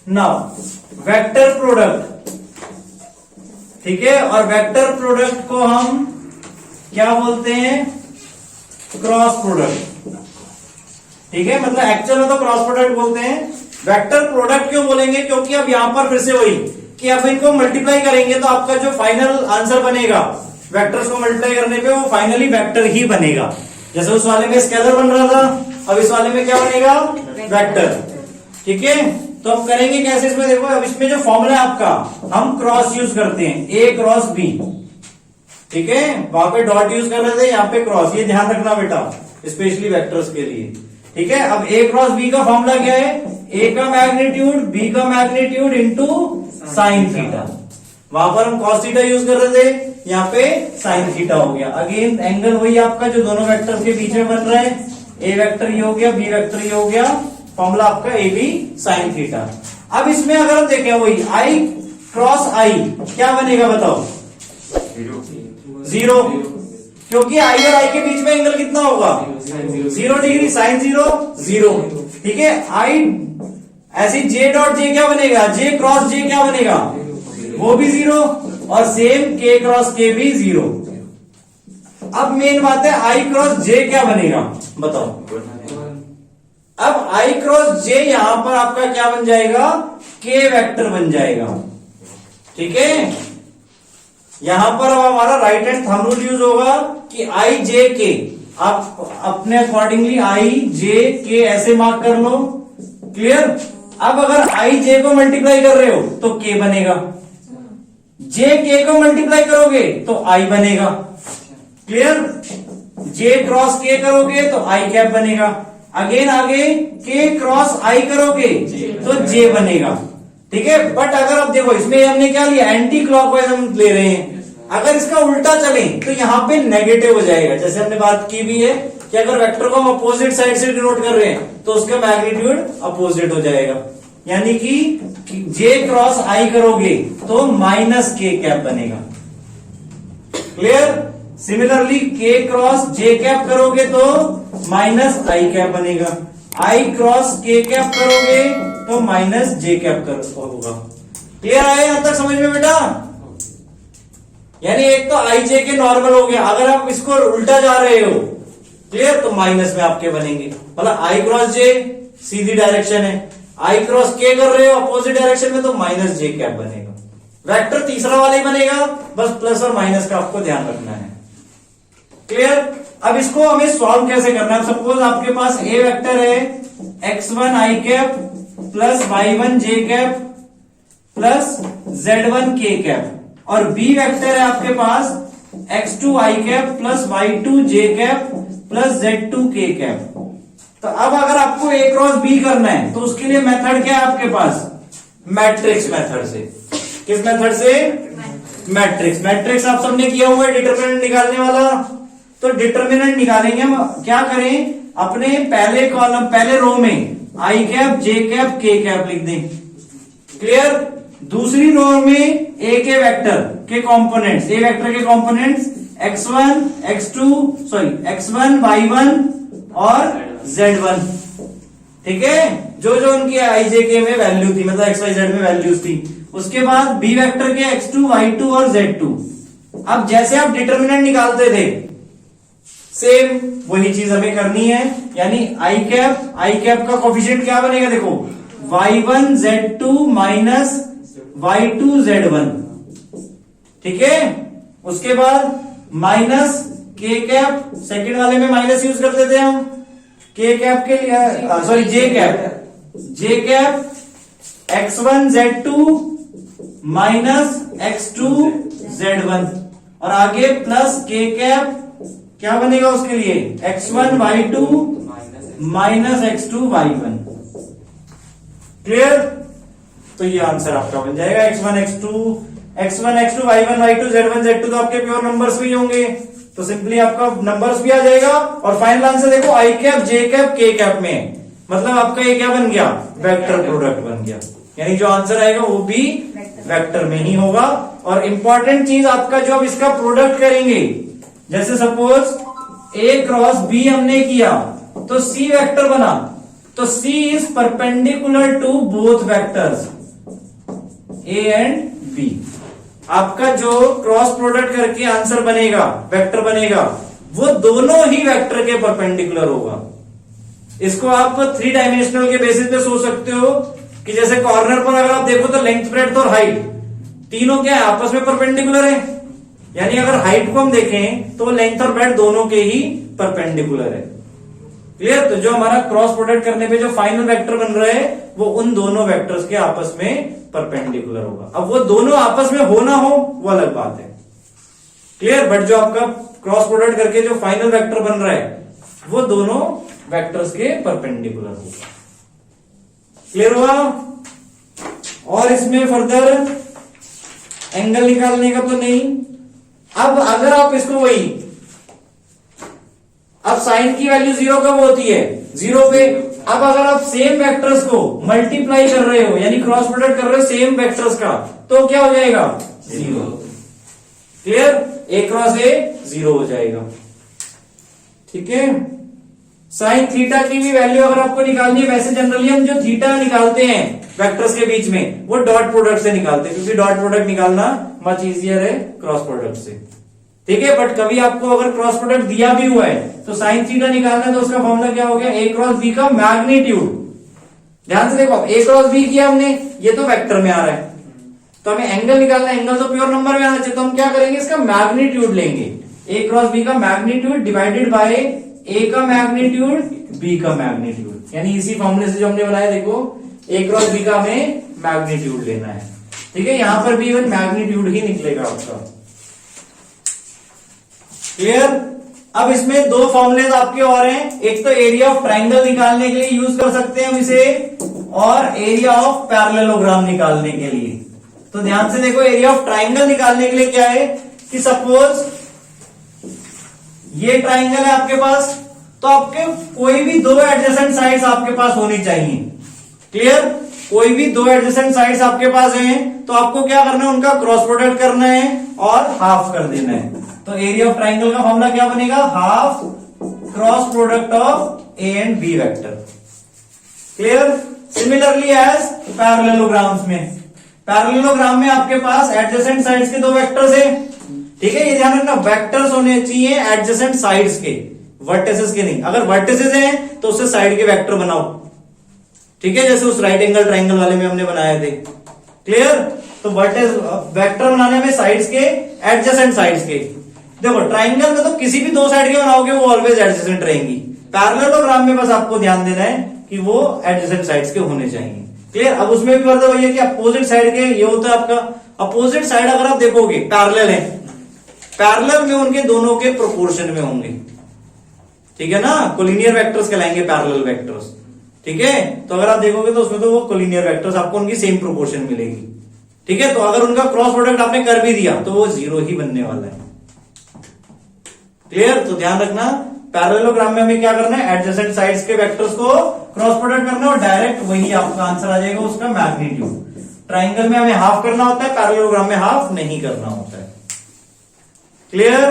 Now vector product, ठीक है, और वेक्टर प्रोडक्ट को हम क्या बोलते हैं? क्रॉस प्रोडक्ट, ठीक है, मतलब एक्चुअल में तो क्रॉस प्रोडक्ट बोलते हैं। वेक्टर प्रोडक्ट क्यों बोलेंगे? क्योंकि अब यहां पर फिर से वही कि अब इनको मल्टीप्लाई करेंगे तो आपका जो फाइनल आंसर बनेगा वेक्टर्स को मल्टीप्लाई करने पे वो फाइनली वेक्टर ही बनेगा। जैसे उस वाले में स्केलर बन रहा था, अब इस वाले में क्या बनेगा? वेक्टर, ठीक है। तो अब करेंगे कैसे इसमें? देखो अब इसमें जो फॉर्मूला है आपका, हम क्रॉस यूज करते हैं, ए क्रॉस बी, ठीक है, वहां पे डॉट यूज कर रहे थे, यहाँ पे क्रॉस, ये ध्यान रखना बेटा, स्पेशली वेक्टर्स के लिए, ठीक है। अब ए क्रॉस बी का फॉर्मूला क्या है? ए का मैग्नीट्यूड बी का मैग्नीट्यूड इंटू साइन थीटा। वहां पर हम कॉस थीटा यूज कर रहे थे, यहाँ पे साइन थीटा हो गया। अगेन एंगल वही आपका जो दोनों वेक्टर्स के बीच में बन रहा है, ए वेक्टर ये हो गया, बी वेक्टर ये हो गया, फॉर्मूला आपका ए बी साइन थीटा। अब इसमें अगर हम देखें वही आई क्रॉस आई क्या बनेगा बताओ? जीरो, क्योंकि आई और आई के बीच में एंगल कितना होगा? 0 डिग्री, साइन 0 0, ठीक है। आई ऐसी जे डॉट जे क्या बनेगा? जे क्रॉस जे क्या बनेगा? वो भी 0, और सेम के क्रॉस के भी 0। अब मेन बात है आई क्रॉस जे क्या बनेगा बताओ? अब आई क्रॉस जे यहां पर आपका क्या बन जाएगा? के वेक्टर बन जाएगा, ठीक है। यहां पर अब हमारा right hand thumb rule use होगा कि आई जे के, आप अपने अकॉर्डिंगली आई जे के ऐसे मार्क कर लो, क्लियर। अब अगर आई जे को मल्टीप्लाई कर रहे हो तो के बनेगा, जे के को मल्टीप्लाई करोगे तो आई बनेगा, क्लियर। जे क्रॉस के करोगे तो आई कैप बनेगा, अगेन आगे के क्रॉस आई करोगे तो जे बनेगा, ठीक है। बट अगर अब देखो इसमें हमने क्या लिया? एंटी क्लॉकवाइज हम ले रहे हैं। अगर इसका उल्टा चले तो यहां पे नेगेटिव हो जाएगा। जैसे हमने बात की भी है कि अगर वेक्टर को हम अपोजिट साइड से डिनोट कर रहे हैं तो उसका मैग्नीट्यूड अपोजिट हो जाएगा, यानी कि जे क्रॉस आई करोगे तो माइनस के कैप बनेगा, क्लियर। सिमिलरली के क्रॉस जे कैप करोगे तो माइनस आई कैप बनेगा, आई क्रॉस के कैप करोगे तो माइनस जे कैप होगा। क्लियर आया यहां तक समझ में बेटा? यानी एक तो आई जे के नॉर्मल हो गया, अगर आप इसको उल्टा जा रहे हो, क्लियर, तो माइनस में आपके बनेंगे। मतलब आई क्रॉस जे सीधी डायरेक्शन है, आई क्रॉस के कर रहे हो अपोजिट डायरेक्शन में तो माइनस जे कैप बनेगा। वेक्टर तीसरा वाला ही बनेगा, बस प्लस और माइनस का आपको ध्यान रखना है, क्लियर। अब इसको हमें सॉल्व कैसे करना है? सपोज आपके पास ए वेक्टर है x1 आई कैप प्लस y1 जे कैप प्लस z1 के कैप, और बी वेक्टर है आपके पास x2 आई कैप प्लस y2 जे कैप प्लस z2 के कैप। तो अब अगर आपको ए क्रॉस बी करना है तो उसके लिए मेथड क्या है आपके पास? मैट्रिक्स मेथड से। किस मेथड से? मैट्रिक्स। मैट्रिक्स आप सबने किया हुआ है डिटरमिनेंट निकालने वाला। तो डिटरमिनेंट निकालेंगे हम, क्या करें? अपने पहले कॉलम पहले रो में आई कैप जे कैप के कैप लिख दें, क्लियर। दूसरी रो में ए के वेक्टर के कंपोनेंट्स, ए वेक्टर के components x1 x2 sorry x1 y1 और z1, ठीक है, जो जो उनकी आई जे के में वैल्यू थी, मतलब एक्स वाई जेड में वैल्यूज थी। उसके बाद बी वेक्टर के x2 y2 और z2। अब जैसे आप डिटरमिनेंट निकालते थे सेम वही चीज हमें करनी है, यानी आई कैप का कोफिशिएंट क्या बनेगा? देखो y1 z2 minus y2 z1, ठीक है। उसके बाद माइनस के कैप, सेकेंड वाले में माइनस यूज करते थे हम, के कैप के लिए सॉरी जे cap x1 z2 minus x2 z1, और आगे प्लस के कैप क्या बनेगा उसके लिए? x1 y2 minus x2 y1, clear. तो ये आंसर आपका बन जाएगा x1 x2 y1 y2 z1 z2। तो आपके प्योर नंबर्स भी होंगे, तो सिंपली आपका नंबर्स भी आ जाएगा। और फाइनल आंसर देखो आई कैप जे कैप के कैप में, मतलब आपका ये क्या बन गया? वेक्टर प्रोडक्ट बन गया, यानी जो आंसर आएगा वो भी वेक्टर में ही होगा। और इंपॉर्टेंट चीज आपका जो अब इसका प्रोडक्ट करेंगे, जैसे सपोज ए क्रॉस बी हमने किया तो सी वेक्टर बना, तो C is perpendicular to both vectors. A and B. आपका जो क्रॉस प्रोडक्ट करके आंसर बनेगा, वेक्टर बनेगा, वो दोनों ही वेक्टर के परपेंडिकुलर होगा। इसको आप 3 डायमेंशनल के बेसिस पे सोच सकते हो कि जैसे कॉर्नर पर अगर आप देखो तो लेंथ, ब्रेड्थ और हाइट तीनों क्या है, आपस में परपेंडिकुलर है। यानी अगर हाइट को हम देखें तो लेंथ और ब्रेड्थ दोनों के ही परपेंडिकुलर है। क्लियर? तो जो हमारा क्रॉस प्रोडक्ट करने पे जो फाइनल वेक्टर बन रहा है वो उन दोनों वेक्टर्स के आपस में परपेंडिकुलर होगा। अब वो दोनों आपस में हो ना हो वो अलग बात है। क्लियर? बट जो आपका क्रॉस प्रोडक्ट करके जो फाइनल वेक्टर बन रहा है वो दोनों वेक्टर्स के परपेंडिकुलर होगा। क्लियर हुआ? और इसमें फर्दर एंगल निकालने का तो नहीं। अब अगर आप इसको वही, अब साइन की वैल्यू 0 कब होती है? 0 पे। अब अगर आप सेम वेक्टर्स को मल्टीप्लाई कर रहे हो यानी क्रॉस प्रोडक्ट कर रहे हो सेम वेक्टर्स का, तो क्या हो जाएगा? 0। क्लियर? a क्रॉस a 0 हो जाएगा। ठीक है? साइन थीटा की भी वैल्यू अगर आपको निकालनी है, वैसे जनरली हम जो थीटा निकालते हैं वेक्टर्स के बीच में वो डॉट प्रोडक्ट से निकालते हैं, क्योंकि डॉट प्रोडक्ट निकालना मच इजियर है क्रॉस प्रोडक्ट से। ठीक है? बट कभी आपको अगर क्रॉस प्रोडक्ट दिया भी हुआ है तो साइन थीटा निकालना है तो उसका फॉर्मूला क्या हो गया? a क्रॉस b का मैग्नीट्यूड। ध्यान से देखो, a क्रॉस b किया हमने, ये तो वेक्टर में आ रहा है, तो हमें एंगल निकालना है। एंगल तो प्योर नंबर में आना चाहिए, तो हम क्या करेंगे? इसका मैग्नीट्यूड लेंगे। a क्रॉस b का मैग्नीट्यूड डिवाइडेड बाय a का मैग्नीट्यूड, b का मैग्नीट्यूड। यानी इसी फॉर्मूले से जो हमने बनाया, देखो a क्रॉस b का हमें मैग्नीट्यूड लेना है। ठीक है? यहां पर भी इवन मैग्नीट्यूड ही निकलेगा आपका। क्लियर? अब इसमें 2 फॉर्मूले आपके और हैं। एक तो एरिया ऑफ ट्राइंगल निकालने के लिए यूज कर सकते हैं हम इसे, और एरिया ऑफ पैरेललोग्राम निकालने के लिए। तो ध्यान से देखो, एरिया ऑफ ट्राइंगल निकालने के लिए क्या है कि सपोज ये ट्राइंगल है आपके पास, तो आपके कोई भी 2 एडजेसेंट साइड्स आपके पास होनी चाहिए। क्लियर? कोई भी 2 एडजेसेंट साइड्स आपके पास हैं तो आपको क्या करना है? उनका क्रॉस प्रोडक्ट करना है और हाफ कर देना है। तो एरिया ऑफ ट्राइंगल का फॉर्मूला क्या बनेगा? Half cross product of A and B vector. Clear? Similarly as parallelograms में, पैरेललोग्राम में आपके पास एडजेसेंट साइड्स के 2 वेक्टर्स हैं। ठीक है? ये ध्यान रखना, वेक्टर्स होने चाहिए एडजेसेंट साइड्स के, वर्टिसेस के नहीं। अगर वर्टिसेस हैं तो उससे साइड के वेक्टर बनाओ। ठीक है? जैसे उस राइट एंगल ट्राइंगल वाले में हमने बनाए थे। क्लियर? तो वर्टिस वेक्टर बनाने में साइड्स के, एडजेसेंट साइड्स के। देखो ट्राइंगल में तो किसी भी 2 साइड के बनाओगे वो ऑलवेज एडजेसेंट रहेंगी। पैरेललोग्राम में बस आपको ध्यान देना है कि वो एडजेसेंट साइड्स के होने चाहिए। क्लियर? अब उसमें भी फर्दर वही है कि अपोजिट साइड के, ये होता है आपका अपोजिट साइड। अगर आप देखोगे पैरेलल है, पैरेलल में उनके दोनों के प्रोपोर्शन में होंगे। ठीक है ना? कोलिनियर वेक्टर्स कहलाएंगे पैरेलल वेक्टर्स। ठीक है? तो अगर आप देखोगे तो उसमें तो वो कोलिनियर वेक्टर्स आपको उनकी सेम प्रोपोर्शन मिलेगी। ठीक है? तो अगर उनका क्रॉस प्रोडक्ट आपने कर भी दिया तो वो 0 ही बनने वाला है। क्लियर? तो ध्यान रखना, पैरेललोग्राम में हमें क्या करना है? एडजेसेंट साइड्स के वेक्टर्स को क्रॉस प्रोडक्ट करना है और डायरेक्ट वही आपका आंसर आ जाएगा, उसका मैग्नीट्यूड। ट्राइंगल में हमें हाफ करना होता है, पैरेललोग्राम में हाफ नहीं करना होता है। क्लियर?